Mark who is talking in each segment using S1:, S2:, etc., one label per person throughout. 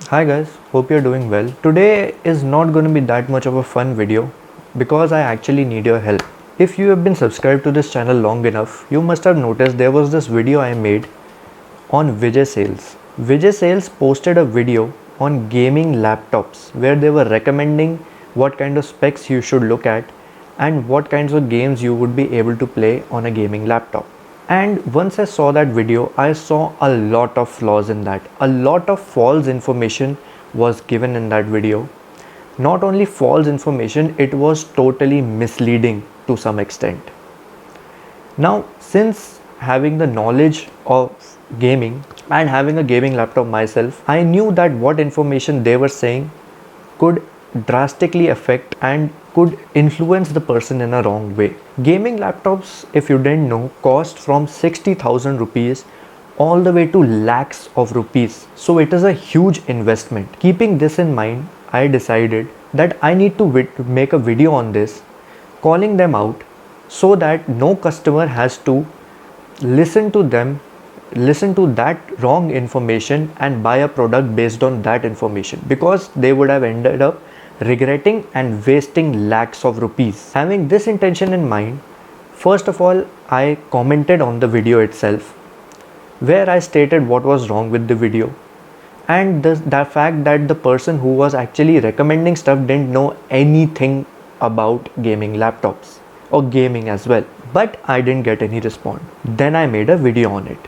S1: Hi guys, hope you're doing well. Today is not going to be that much of a fun video because I actually need your help. If you have been subscribed to this channel long enough, you must have noticed there was this video I made on Vijay Sales. Vijay Sales posted a video on gaming laptops where they were recommending what kind of specs you should look at and what kinds of games you would be able to play on a gaming laptop. And once I saw that video, I saw a lot of flaws in that. A lot of false information was given in that video. Not only false information, it was totally misleading to some extent. Now, since having the knowledge of gaming and having a gaming laptop myself, I knew that what information they were saying could drastically affect and could influence the person in a wrong way. Gaming laptops, if you didn't know, cost from 60,000 rupees all the way to lakhs of rupees. So it is a huge investment. Keeping this in mind, I decided that I need to make a video on this, calling them out so that no customer has to listen to that wrong information and buy a product based on that information, because they would have ended up regretting and wasting lakhs of rupees. Having this intention in mind, first of all, I commented on the video itself where I stated what was wrong with the video and the fact that the person who was actually recommending stuff didn't know anything about gaming laptops or gaming as well. But I didn't get any response. Then I made a video on it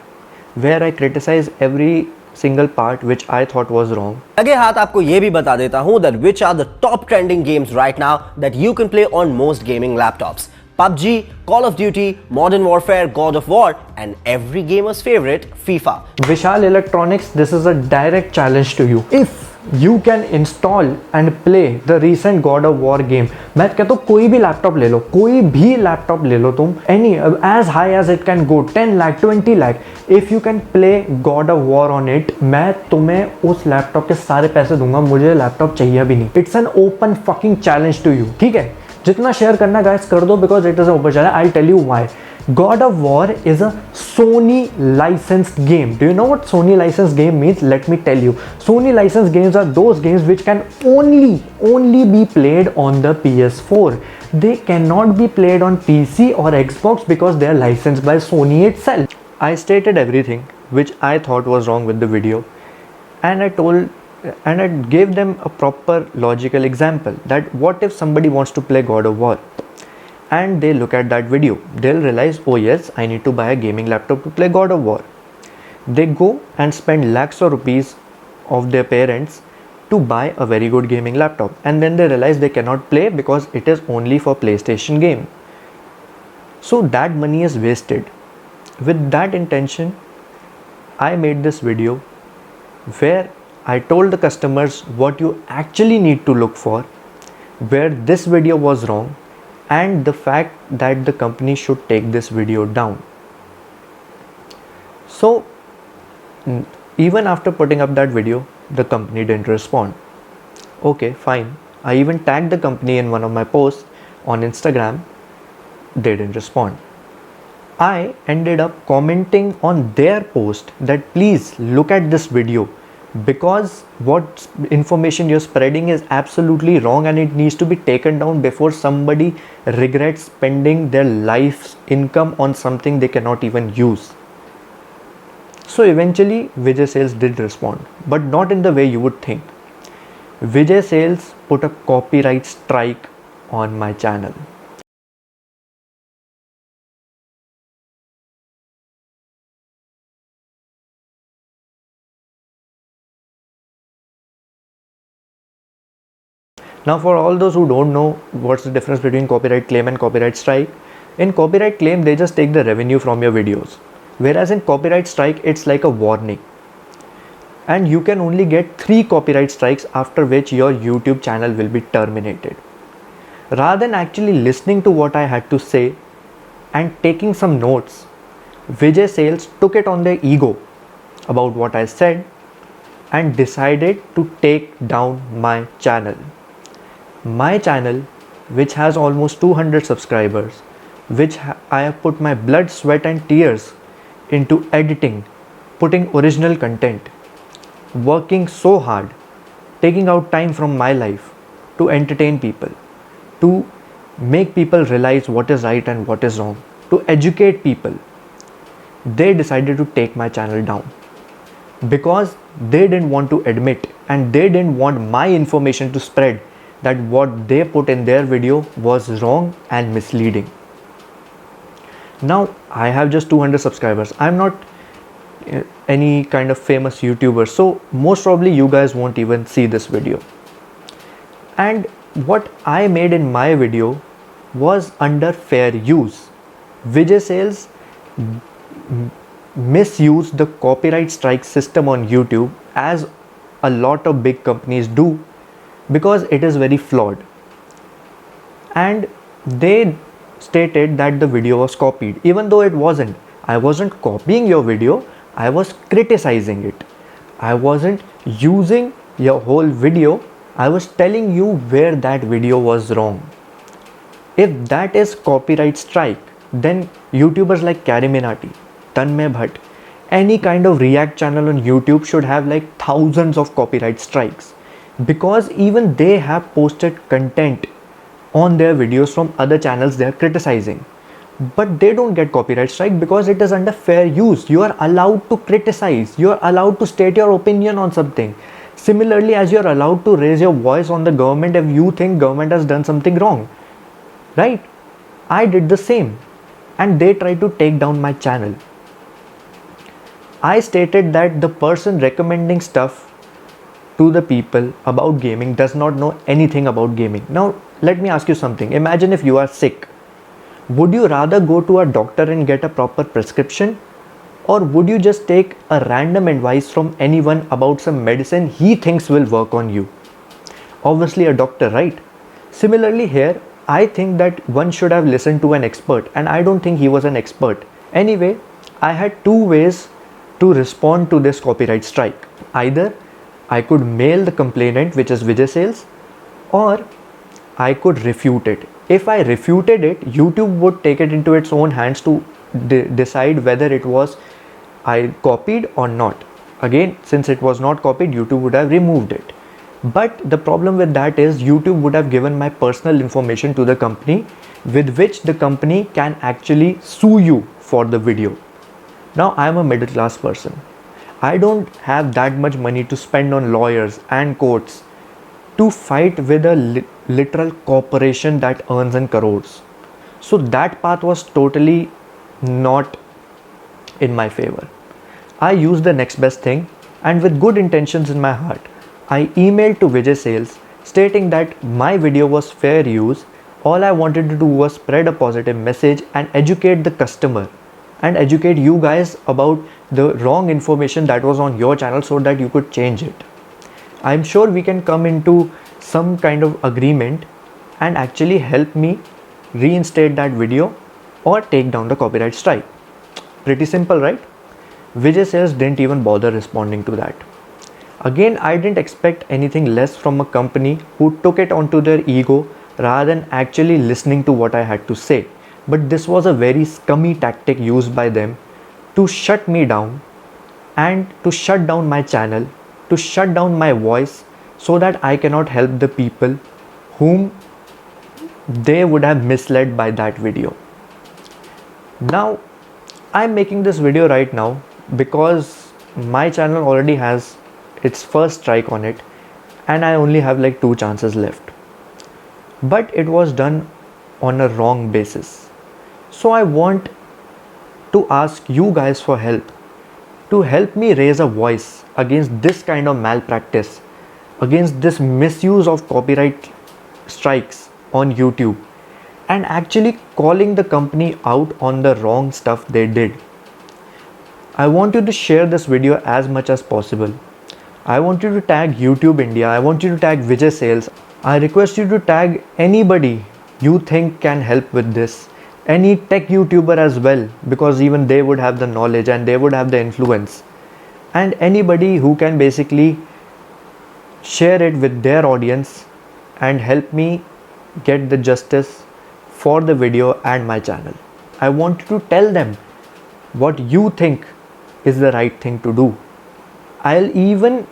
S1: where I criticized every single part which I thought was wrong.
S2: लगे हाथ आपको ये भी बता देता हूं that which are the top trending games right now that you can play on most gaming laptops. PUBG, Call of Duty, Modern Warfare, God of War, and every gamer's favorite, FIFA.
S1: Vishal Electronics, this is a direct challenge to you. If you can install and play the recent God of War game, मैं कहता हूँ कोई भी laptop ले लो, कोई भी laptop ले लो तुम, any as high as it can go, 10 lakh, 20 lakh, if you can play God of War on it, मैं तुम्हें उस लैपटॉप के सारे पैसे दूंगा, मुझे लैपटॉप चाहिए भी नहीं. It's an open fucking challenge to you, ठीक है? जितना शेयर करना गाइस कर दो, because it is an open challenge. I'll tell you why. God of War is a Sony licensed game. Do you know what Sony licensed game means? Let me tell you. Sony licensed games are those games which can only be played on the PS4. They cannot be played on PC or Xbox because they are licensed by Sony itself. I stated everything which I thought was wrong with the video, and I gave them a proper logical example that what if somebody wants to play God of War and they look at that video, they'll realize, oh yes, I need to buy a gaming laptop to play God of War. They go and spend lakhs of rupees of their parents to buy a very good gaming laptop, and then they realize they cannot play because it is only for PlayStation game. So that money is wasted. With that intention, I made this video where I told the customers what you actually need to look for, where this video was wrong, and the fact that the company should take this video down. So even after putting up that video, the company didn't respond. Okay, fine. I even tagged the company in one of my posts on Instagram. They didn't respond. I ended up commenting on their post that please look at this video, because what information you're spreading is absolutely wrong and it needs to be taken down before somebody regrets spending their life's income on something they cannot even use. So eventually Vijay Sales did respond, but not in the way you would think. Vijay Sales put a copyright strike on my channel. Now, for all those who don't know what's the difference between copyright claim and copyright strike, in copyright claim they just take the revenue from your videos, whereas in copyright strike it's like a warning, and you can only get 3 copyright strikes, after which your YouTube channel will be terminated. Rather than actually listening to what I had to say and taking some notes, Vijay Sales took it on their ego about what I said and decided to take down my channel. My channel, which has almost 200 subscribers, which I have put my blood, sweat and tears into editing, putting original content, working so hard taking out time from my life to entertain people, to make people realize what is right and what is wrong, to educate people, they decided to take my channel down because they didn't want to admit and they didn't want my information to spread that what they put in their video was wrong and misleading. Now I have just 200 subscribers. I'm not any kind of famous YouTuber, so most probably you guys won't even see this video. And what I made in my video was under fair use. Vijay Sales misused the copyright strike system on YouTube, as a lot of big companies do, because it is very flawed. And they stated that the video was copied, even though it wasn't. I wasn't copying your video, I was criticizing it. I wasn't using your whole video, I was telling you where that video was wrong. If that is copyright strike, then YouTubers like Kariminati, Tanmay Bhatt, any kind of React channel on YouTube should have like thousands of copyright strikes, because even they have posted content on their videos from other channels they are criticizing, but they don't get copyright strike because it is under fair use. You are allowed to criticize, you are allowed to state your opinion on something. Similarly, as you are allowed to raise your voice on the government if you think government has done something wrong, right? I did the same, and they tried to take down my channel. I stated that the person recommending stuff to the people about gaming does not know anything about gaming. Now let me ask you something. Imagine if you are sick. Would you rather go to a doctor and get a proper prescription, or would you just take a random advice from anyone about some medicine he thinks will work on you? Obviously a doctor, right? Similarly here, I think that one should have listened to an expert, and I don't think he was an expert. Anyway, I had two ways to respond to this copyright strike. Either I could mail the complainant, which is Vijay Sales, or I could refute it. If I refuted it, YouTube would take it into its own hands to decide whether it was I copied or not. Again, since it was not copied, YouTube would have removed it. But the problem with that is YouTube would have given my personal information to the company, with which the company can actually sue you for the video. Now I am a middle class person. I don't have that much money to spend on lawyers and courts to fight with a literal corporation that earns in crores. So that path was totally not in my favor. I used the next best thing, and with good intentions in my heart, I emailed to Vijay Sales stating that my video was fair use. All I wanted to do was spread a positive message and educate the customer and educate you guys about the wrong information that was on your channel so that you could change it. I'm sure we can come into some kind of agreement and actually help me reinstate that video or take down the copyright strike. Pretty simple, right? Vijay Sales didn't even bother responding to that. Again, I didn't expect anything less from a company who took it onto their ego rather than actually listening to what I had to say. But this was a very scummy tactic used by them to shut me down and to shut down my channel, to shut down my voice, so that I cannot help the people whom they would have misled by that video. Now, I'm making this video right now because my channel already has its first strike on it and I only have like 2 chances left. But it was done on a wrong basis. So I want to ask you guys for help, to help me raise a voice against this kind of malpractice, against this misuse of copyright strikes on YouTube, and actually calling the company out on the wrong stuff they did. I want you to share this video as much as possible. I want you to tag YouTube India. I want you to tag Vijay Sales. I request you to tag anybody you think can help with this. Any tech YouTuber as well, because even they would have the knowledge and they would have the influence. And anybody who can basically share it with their audience and help me get the justice for the video and my channel. I want you to tell them what you think is the right thing to do. I'll even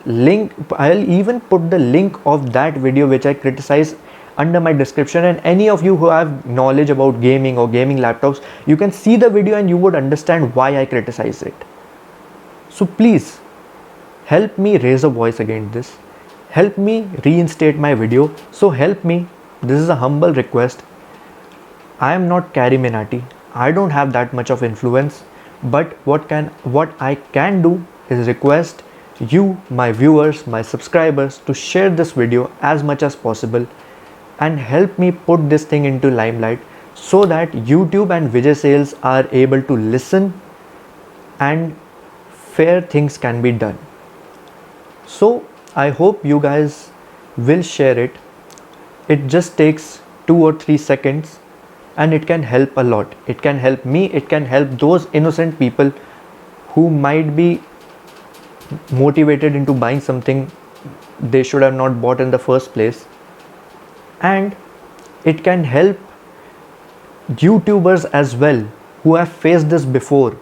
S1: put the link of that video which I criticize under my description, and any of you who have knowledge about gaming or gaming laptops, you can see the video and you would understand why I criticize it. So please help me raise a voice against this. Help me reinstate my video. So help me. This is a humble request. I am not Carrie Minati. I don't have that much of influence. But what I can do is request you, my viewers, my subscribers, to share this video as much as possible and help me put this thing into limelight so that YouTube and Vijay Sales are able to listen and fair things can be done. So I hope you guys will share it. It just takes 2 or 3 seconds and it can help a lot. It can help me, it can help those innocent people who might be motivated into buying something they should have not bought in the first place. And it can help YouTubers as well who have faced this before,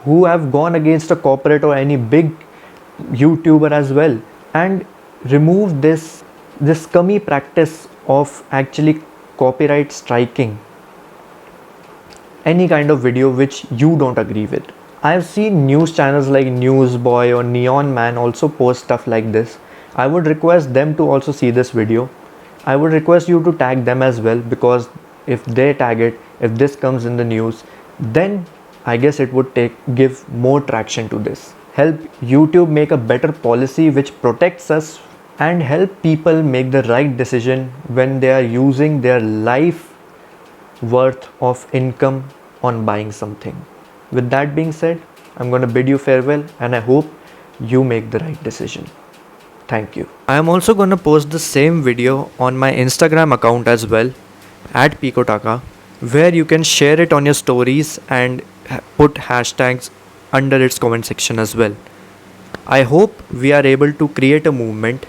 S1: who have gone against a corporate or any big YouTuber as well, and remove this scummy practice of actually copyright striking any kind of video which you don't agree with. I have seen news channels like Newsboy or Neon Man also post stuff like this. I would request them to also see this video. I would request you to tag them as well, because if they tag it, if this comes in the news, then I guess it would give more traction to this. Help YouTube make a better policy which protects us, and help people make the right decision when they are using their life worth of income on buying something. With that being said, I'm going to bid you farewell and I hope you make the right decision. Thank you. I am also going to post the same video on my Instagram account as well, at Picotaka, where you can share it on your stories and put hashtags under its comment section as well. I hope we are able to create a movement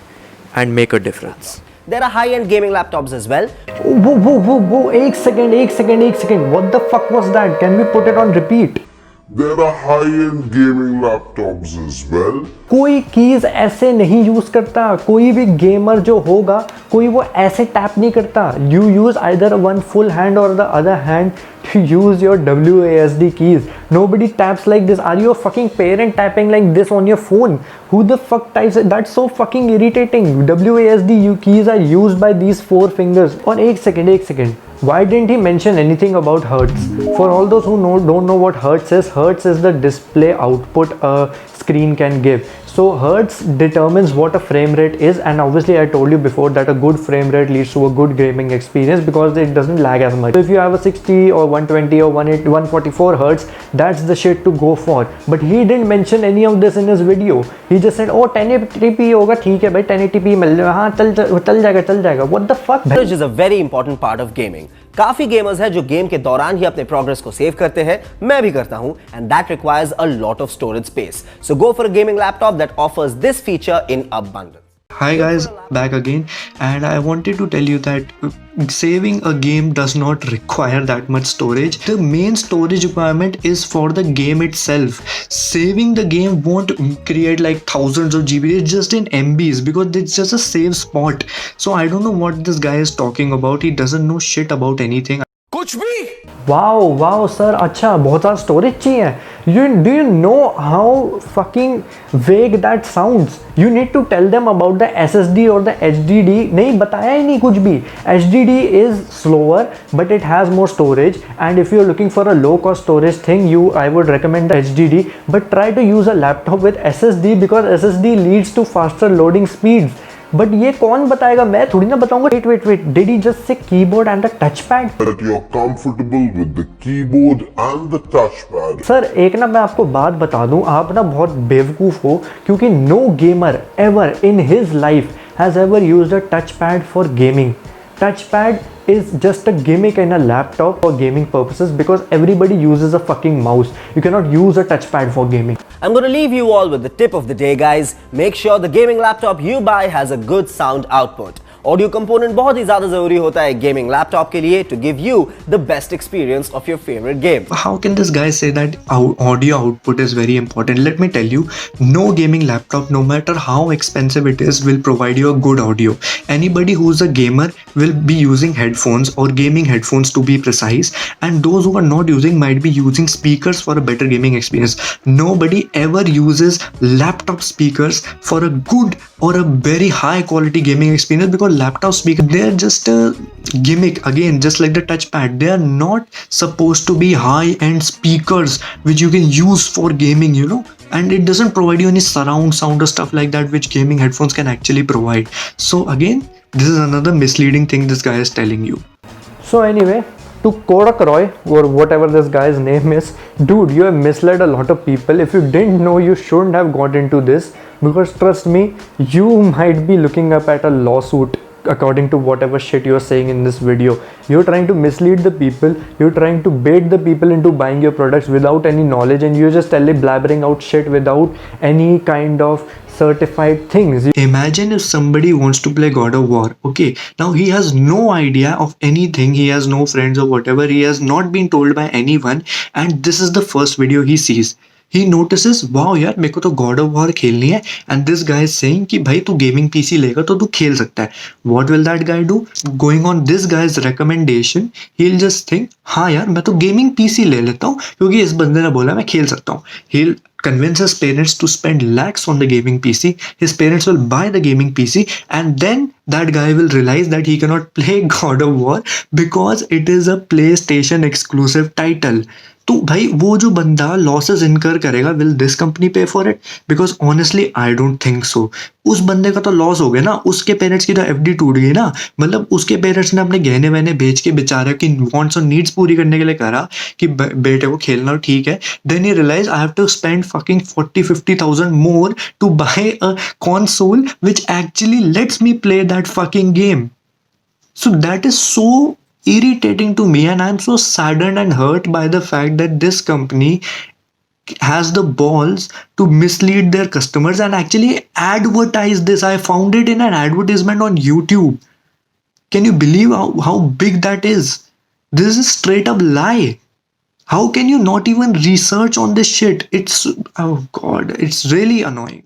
S1: and make a difference.
S2: There are high-end gaming laptops as well.
S1: Whoa, 1 second. What the fuck was that? Can we put it on repeat?
S3: There are high-end gaming laptops as well.
S1: कोई keys ऐसे नहीं use करता. कोई भी gamer जो होगा, कोई वो ऐसे टैप नहीं करता. You use either one full hand or the other hand to use your WASD keys. Nobody taps like this. Are you a fucking parent tapping like this on your phone? Who the fuck types it? That's so fucking irritating. WASD keys are used by these 4 fingers. On 1 second. Why didn't he mention anything about hertz? For all those who don't know what hertz is the display output a screen can give. So hertz determines what a frame rate is, and obviously I told you before that a good frame rate leads to a good gaming experience because it doesn't lag as much. So if you have a 60 or 120 or 144 hertz, that's the shit to go for. But he didn't mention any of this in his video. He just said, oh 1080p होगा, ठीक है भाई 1080p मिल जाएगा, हाँ चल जाएगा. What the fuck?
S2: Storage is a very important part of gaming. काफी gamers हैं जो गेम के दौरान ही अपने प्रोग्रेस को सेव करते हैं. मैं भी करता हूं, and that requires a lot of storage space. So go for a gaming laptop that offers this feature in abundance.
S1: Hi guys, back again, and I wanted to tell you that saving a game does not require that much storage. The main storage requirement is for the game itself. Saving the game won't create like thousands of GB, it's just in MBs because it's just a save spot. So I don't know what this guy is talking about. He doesn't know shit about anything.
S2: कुछ भी?
S1: Wow sir, अच्छा बहुत सारा storage चाहिए. Do you know how fucking vague that sounds? You need to tell them about the SSD or the HDD. नहीं बताया ही नहीं कुछ भी. HDD is slower but it has more storage, and if you're looking for a low cost storage thing, I would recommend the HDD, but try to use a laptop with SSD because SSD leads to faster loading speeds. But ये कौन बताएगा? मैं थोड़ी ना बताऊंगा. Wait. Did he just say keyboard and the touchpad?
S3: That you're comfortable with the keyboard and the touchpad.
S1: Sir एक ना मैं आपको बात बता दूं, आप ना बहुत बेवकूफ हो, क्योंकि no gamer ever in his life has ever used a touchpad for gaming. Touchpad is just a gimmick in a laptop for gaming purposes because everybody uses a fucking mouse. You cannot use a touchpad for gaming.
S2: I'm going to leave you all with the tip of the day, guys. Make sure the gaming laptop you buy has a good sound output. Audio component बहुत ही ज्यादा जरूरी होता है gaming laptop के लिए to give you the best experience of your favourite game.
S1: How can this guy say that audio output is very important? Let me tell you, no gaming laptop, no matter how expensive it is, will provide you a good audio. Anybody who's a gamer will be using headphones or gaming headphones to be precise, and those who are not using might be using speakers for a better gaming experience. Nobody ever uses laptop speakers for a good or a very high quality gaming experience, because laptop speakers, they're just a gimmick. Again, just like the touchpad, they are not supposed to be high end speakers which you can use for gaming, and it doesn't provide you any surround sound or stuff like that which gaming headphones can actually provide. So again, this is another misleading thing this guy is telling you. So anyway, to Kodak Roy or whatever this guy's name is, dude, you have misled a lot of people. If you didn't know, you shouldn't have got into this, because trust me, you might be looking up at a lawsuit according to whatever shit you're saying in this video. You're trying to mislead the people, you're trying to bait the people into buying your products without any knowledge, and you're just blabbering out shit without any kind of certified things. Imagine if somebody wants to play God of War. Okay, now he has no idea of anything, he has no friends or whatever, he has not been told by anyone, and this is the first video he sees. He notices, wow यार मेरे को तो God of War खेलनी है, and this guy is saying कि भाई तू gaming PC लेगा तो तू खेल सकता है. What will that guy do? Going on this guy's recommendation, he'll just think, हाँ यार मैं तो गेमिंग पीसी ले लेता हूँ क्योंकि इस बंदे ने बोला मैं खेल सकता हूँ. He'll convince his parents to spend lakhs on the gaming PC. His parents will buy the gaming PC, and then that guy will realize that he cannot play God of War because it is a PlayStation exclusive title. तो भाई वो जो बंदा losses इनकर करेगा, will this company पे for it? Because honestly I don't think so. उस बंदे का तो लॉस हो गया ना, उसके पेरेंट्स की तो एफडी टूट गई ना. मतलब उसके पेरेंट्स ने अपने गहने वहने बेच के बेचारे की वांट्स और नीड्स पूरी करने के लिए करा कि बेटे को खेलना ठीक है. Then he realize I have to spend fucking 40-50,000 more to buy a console which actually lets me play that fucking game. So that is so irritating to me, and I'm so saddened and hurt by the fact that this company has the balls to mislead their customers and actually advertise this. I found it in an advertisement on YouTube. Can you believe how big that is? This is straight up lie. How can you not even research on this shit? Oh god, it's really annoying.